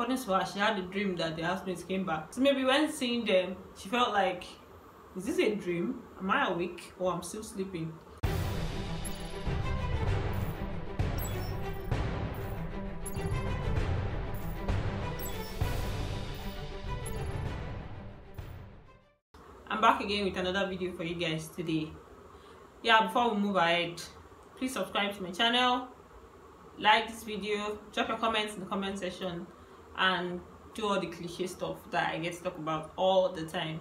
according to her, she had a dream that the housemates came back. So maybe when seeing them, she felt like, is this a dream? Am I awake or I'm still sleeping? I'm back again with another video for you guys today. Yeah, before we move ahead, please subscribe to my channel, like this video, drop your comments in the comment section, and do all the cliche stuff that I get to talk about all the time.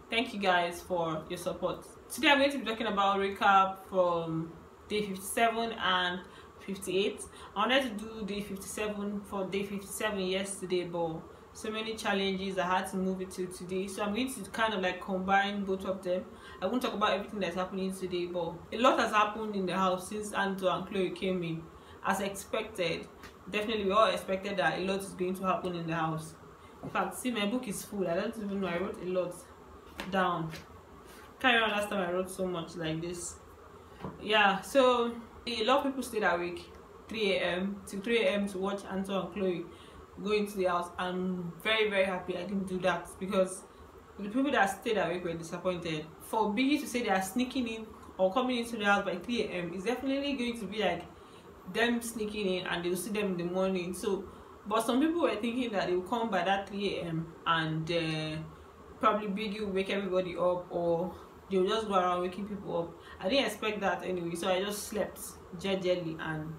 Thank you guys for your support. Today I'm going to be talking about recap from day 57 and 58. I wanted to do day 57 for day 57 yesterday, but so many challenges, I had to move it to today. So I'm going to kind of like combine both of them. I won't talk about everything that's happening today, but a lot has happened in the house since Anto and Khloe came in. As expected, definitely we all expected that a lot is going to happen in the house. In fact, see, my book is full. I don't even know, I wrote a lot down. Can't remember last time I wrote so much like this. Yeah, so a lot of people stayed awake 3 a.m. till 3 a.m. to watch Anto and Khloe go into the house. I'm very happy I didn't do that, because the people that stayed awake were disappointed. For Biggie to say they are sneaking in or coming into the house by 3 a.m. is definitely going to be like them sneaking in and they'll see them in the morning. So but some people were thinking that they will come by that 3 a.m. and probably Biggie will wake everybody up, or they'll just go around waking people up. I didn't expect that anyway, so I just slept gingerly and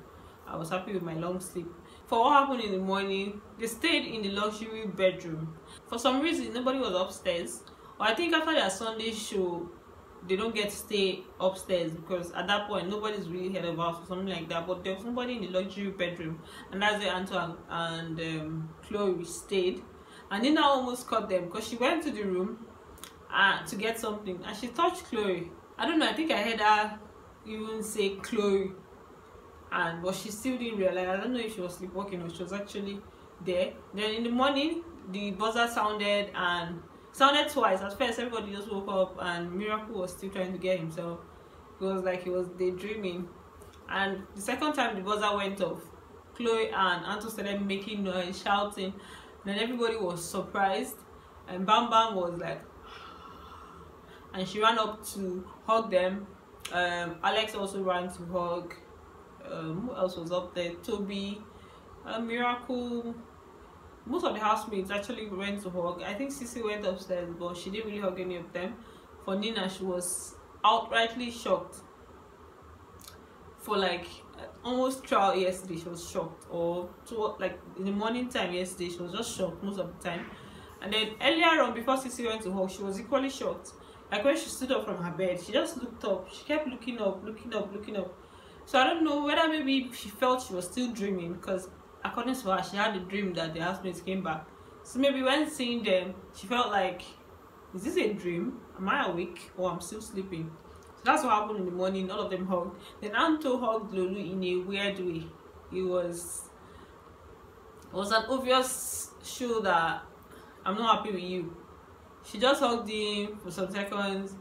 I was happy with my long sleep. For what happened in the morning, they stayed in the luxury bedroom. For some reason, nobody was upstairs. Or I think after their Sunday show, they don't get to stay upstairs, because at that point, nobody's really head of house or something like that. But there was somebody in the luxury bedroom, and that's where Anto and Khloe stayed. And Nina almost caught them, because she went to the room to get something, and she touched Khloe. I don't know, I think I heard her even say Khloe. But she still didn't realize. I don't know if she was sleepwalking or she was actually there. Then in the morning, the buzzer sounded twice. At first, everybody just woke up and Miracle was still trying to get himself. It was like he was daydreaming. And the second time the buzzer went off, Khloe and Anto started making noise, shouting. And then everybody was surprised. And Bambam was like, and she ran up to hug them. Alex also ran to hug. Who else was up there? TOBI, Miracle. Most of the housemates actually went to hug. I think CEE-C went upstairs, but she didn't really hug any of them. For Nina, she was outrightly shocked. For like almost throughout yesterday, she was shocked. Or like in the morning time yesterday, she was just shocked most of the time. And then earlier on, before CEE-C went to hug, she was equally shocked. Like when she stood up from her bed, she just looked up. She kept looking up. So I don't know whether maybe she felt she was still dreaming, because according to her, she had a dream that the housemates came back. So maybe when seeing them, she felt like, is this a dream? Am I awake or I'm still sleeping? So that's what happened in the morning. All of them hugged. Then Anto hugged Lolu in a weird way. It was an obvious show that I'm not happy with you. She just hugged him for some seconds,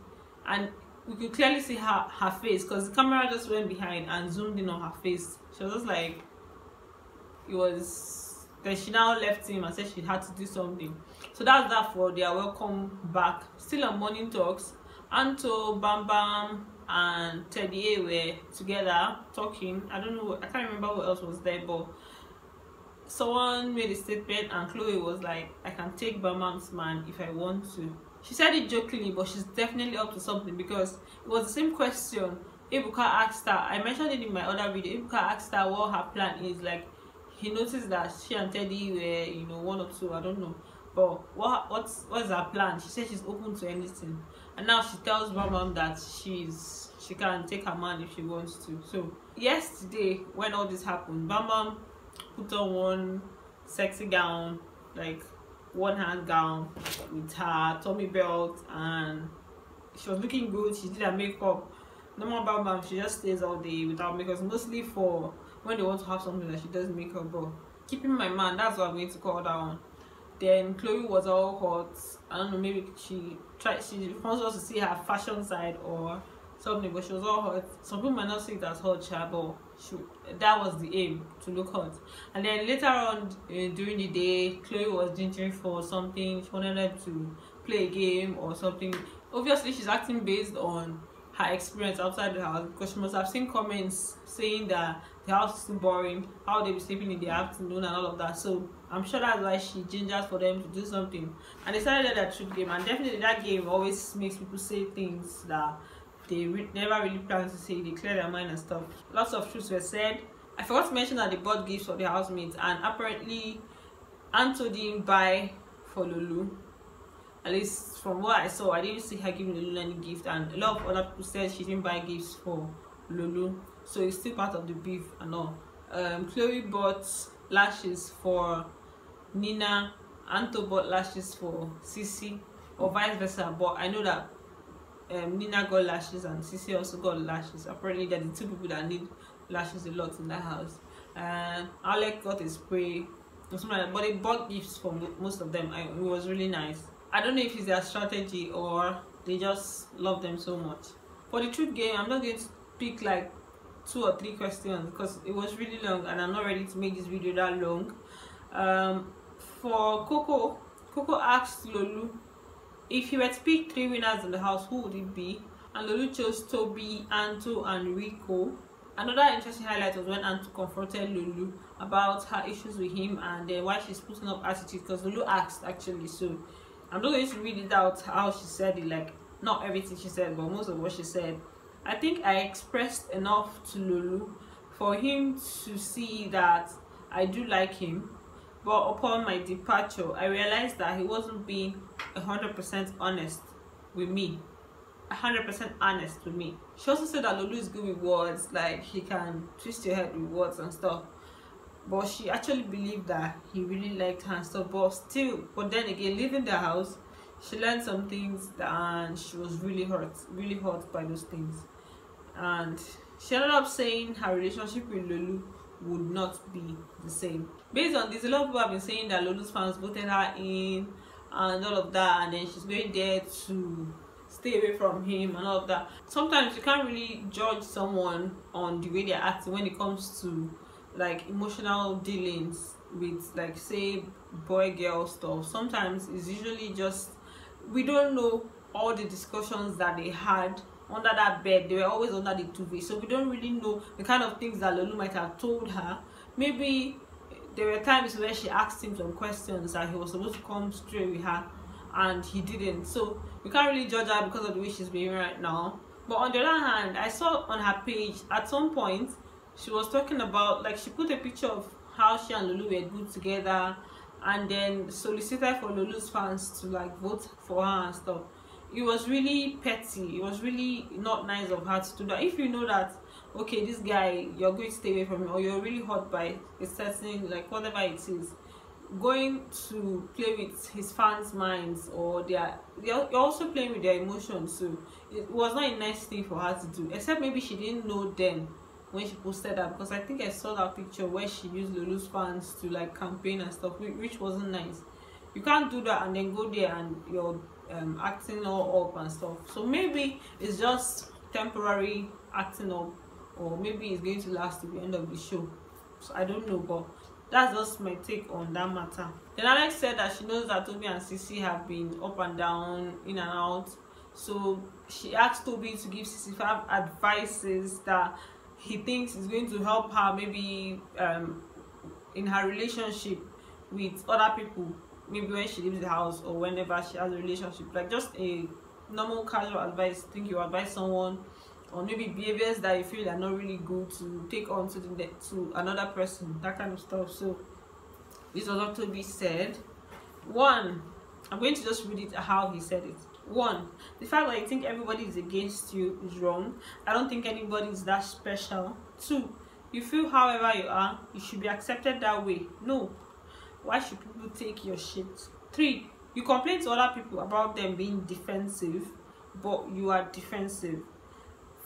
and we could clearly see her face, because the camera just went behind and zoomed in on her face. She was just like, it was. Then she now left him and said she had to do something. So that's that for their welcome back. Still on morning talks, Anto, Bambam, and TeddyA were together talking. I don't know, I can't remember what else was there, but someone made a statement and Khloe was like, I can take Bambam's man if I want to. She said it jokingly, but she's definitely up to something, because it was the same question Ebuka asked her. I mentioned it in my other video. Ebuka asked her what her plan is. Like, he noticed that she and Teddy were, you know, one or two, I don't know. But what's her plan? She said she's open to anything. And now she tells Bambam that she can take her man if she wants to. So yesterday, when all this happened, Bambam put on one sexy gown, like one hand gown with her tummy belt, and she was looking good. She did her makeup. Normal Bambam, she just stays all day without makeup, mostly for when they want to have something that she does makeup. But keeping my man, that's what I'm going to call that one. Then Khloe was all hot. I don't know, maybe she wants us to see her fashion side, or something, but she was all hot. Some people might not see it as hot, but that was the aim, to look hot. And then later on during the day, Khloe was gingering for something. She wanted them to play a game or something. Obviously she's acting based on her experience outside the house, because she must have seen comments saying that the house is too boring, how they be sleeping in the afternoon and all of that. So I'm sure that's why she gingers for them to do something, and they started that truth game. And definitely that game always makes people say things that they never really plan to say. They clear their mind and stuff. Lots of truths were said. I forgot to mention that they bought gifts for the housemates, and apparently Anto didn't buy for Lolu. At least from what I saw, I didn't see her giving Lolu any gift, and a lot of other people said she didn't buy gifts for Lolu, so it's still part of the beef and all. Khloe bought lashes for Nina, Anto bought lashes for CEE-C, or vice versa, but I know that Nina got lashes and CEE-C also got lashes. Apparently they're the two people that need lashes a lot in that house. And Alec got a spray or something like that, but they bought gifts for most of them. It was really nice. I don't know if it's their strategy or they just love them so much. For the truth game, I'm not going to pick like 2 or 3 questions because it was really long and I'm not ready to make this video that long. For Coco asked Lolu if he were to pick 3 winners in the house, who would it be? And Lolu chose TOBI, Anto and RICO. Another interesting highlight was when Anto confronted Lolu about her issues with him and why she's putting up attitude, because Lolu asked actually. So I'm not going to read it out how she said it, like not everything she said, but most of what she said. I think I expressed enough to Lolu for him to see that I do like him, but upon my departure I realized that he wasn't being 100% honest with me. 100% honest with me. She also said that Lolu is good with words, like he can twist your head with words and stuff, but she actually believed that he really liked her and stuff. But then again, leaving the house, she learned some things and she was really hurt by those things, and she ended up saying her relationship with Lolu would not be the same. Based on this, a lot of people have been saying that Lolu's fans voted her in and all of that, and then she's going there to stay away from him and all of that. Sometimes you can't really judge someone on the way they're acting when it comes to like emotional dealings with, like, say, boy girl stuff. Sometimes it's usually just, we don't know all the discussions that they had under that bed. They were always under the duvet, so we don't really know the kind of things that Lolu might have told her. Maybe there were times where she asked him some questions that he was supposed to come straight with her and he didn't, so we can't really judge her because of the way she's behaving right now. But on the other hand, I saw on her page at some point she was talking about, like, she put a picture of how she and Lolu were good together and then solicited for Lolu's fans to like vote for her and stuff. It was really petty. It was really not nice of her to do that. If you know that, okay, this guy, you're going to stay away from him, or you're really hurt by a certain, like, whatever it is, going to play with his fans' minds, or you're also playing with their emotions. So it was not a nice thing for her to do, except maybe she didn't know then when she posted that, because I think I saw that picture where she used Lolu's fans to like campaign and stuff, which wasn't nice. You can't do that and then go there and you're acting all up and stuff. So maybe it's just temporary acting up, or maybe it's going to last to the end of the show. So I don't know, but that's just my take on that matter. Then Alex said that she knows that TOBI and CEE-C have been up and down, in and out. So she asked TOBI to give CEE-C 5 advices that he thinks is going to help her, maybe in her relationship with other people, maybe when she leaves the house or whenever she has a relationship, like just a normal casual advice. Think you advise someone, or maybe behaviors that you feel are not really good to take on to another person, that kind of stuff. So this was what TOBI said. 1, I'm going to just read it how he said it. 1, the fact that you think everybody is against you is wrong. I don't think anybody is that special. 2, you feel however you are, you should be accepted that way. No, why should people take your shit? 3, you complain to other people about them being defensive, but you are defensive.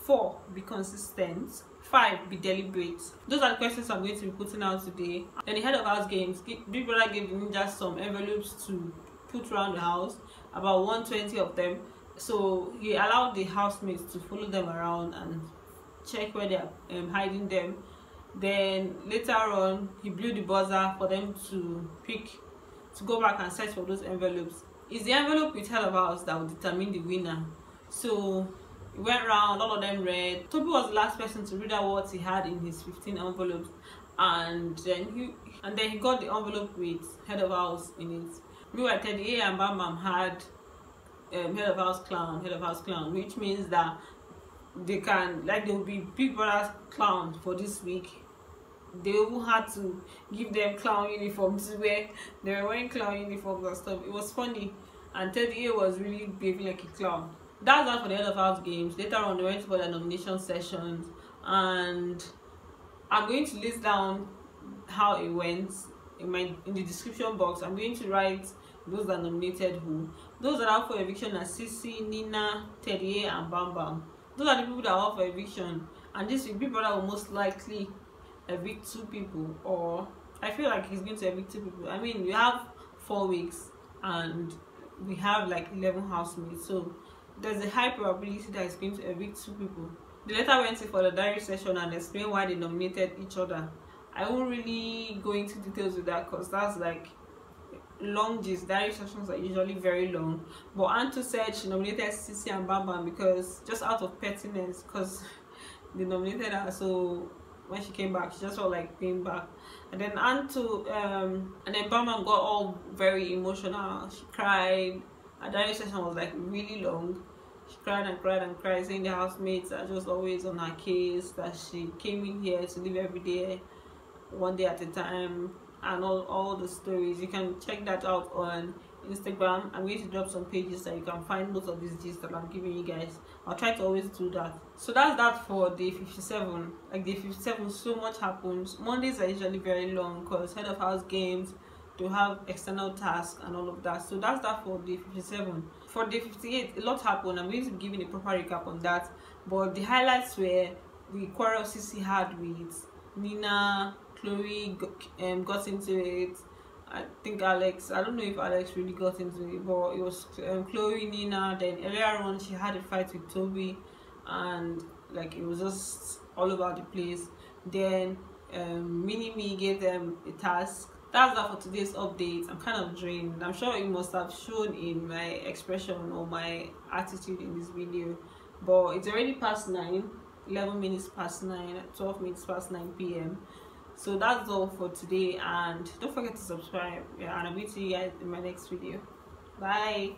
4, be consistent. 5, be deliberate. Those are the questions I'm going to be putting out today. Then the head of house games, Big Brother gave the ninjas some envelopes to put around the house, about 120 of them. So he allowed the housemates to follow them around and check where they are hiding them. Then later on, he blew the buzzer for them to go back and search for those envelopes. It's the envelope with head of house that will determine the winner. So he went around, all of them read. Toby was the last person to read out what he had in his 15 envelopes, and then he got the envelope with head of house in it. Meanwhile, TeddyA and Bambam had head of house clown, which means that they will be Big Brother's clown for this week. They even had to give them clown uniforms where they were wearing clown uniforms and stuff. It was funny, and TeddyA was really behaving like a clown. That's all for the head of house games. Later on, they went for the nomination sessions, and I'm going to list down how it went in the description box. I'm going to write those that nominated who. Those that are up for eviction are CEE-C, Nina, TeddyA, and Bambam. Those are the people that are up for eviction, and this week Big Brother will most likely evict 2 people, or I feel like he's going to evict 2 people. I mean, we have 4 weeks and we have like 11 housemates, so there's a high probability that he's going to evict 2 people. They later went in for the diary session and explained why they nominated each other. I won't really go into details with that because that's like long gist. Diary sessions are usually very long, but Anto said she nominated CEE-C and Bambam because just out of pettiness, because they nominated her, so when she came back she just felt like being back. And then Anto and then Bambam got all very emotional. She cried. Her diary session was like really long. She cried and cried and cried, saying the housemates are just always on her case, that she came in here to live every day, one day at a time, and all the stories. You can check that out on Instagram. I'm going to drop some pages that you can find most of these gist that I'm giving you guys. I'll try to always do that. So that's that for day 57. Like day 57, so much happens. Mondays are usually very long because head of house games, to have external tasks and all of that. So that's that for day 57. For day 58, a lot happened. I'm going to be giving a proper recap on that, but the highlights were the quarrel CEE-C had with Nina. Khloe got into it. I think Alex, I don't know if Alex really got into it, but it was Khloe, Nina. Then earlier on she had a fight with TOBI, and like it was just all over the place. Then Mini-Me gave them a task. That's that for today's update. I'm kind of drained. I'm sure it must have shown in my expression or my attitude in this video, but it's already past 9, 11 minutes past 9, 12 minutes past 9 p.m. So that's all for today, and don't forget to subscribe. Yeah, and I'll be to you guys in my next video. Bye.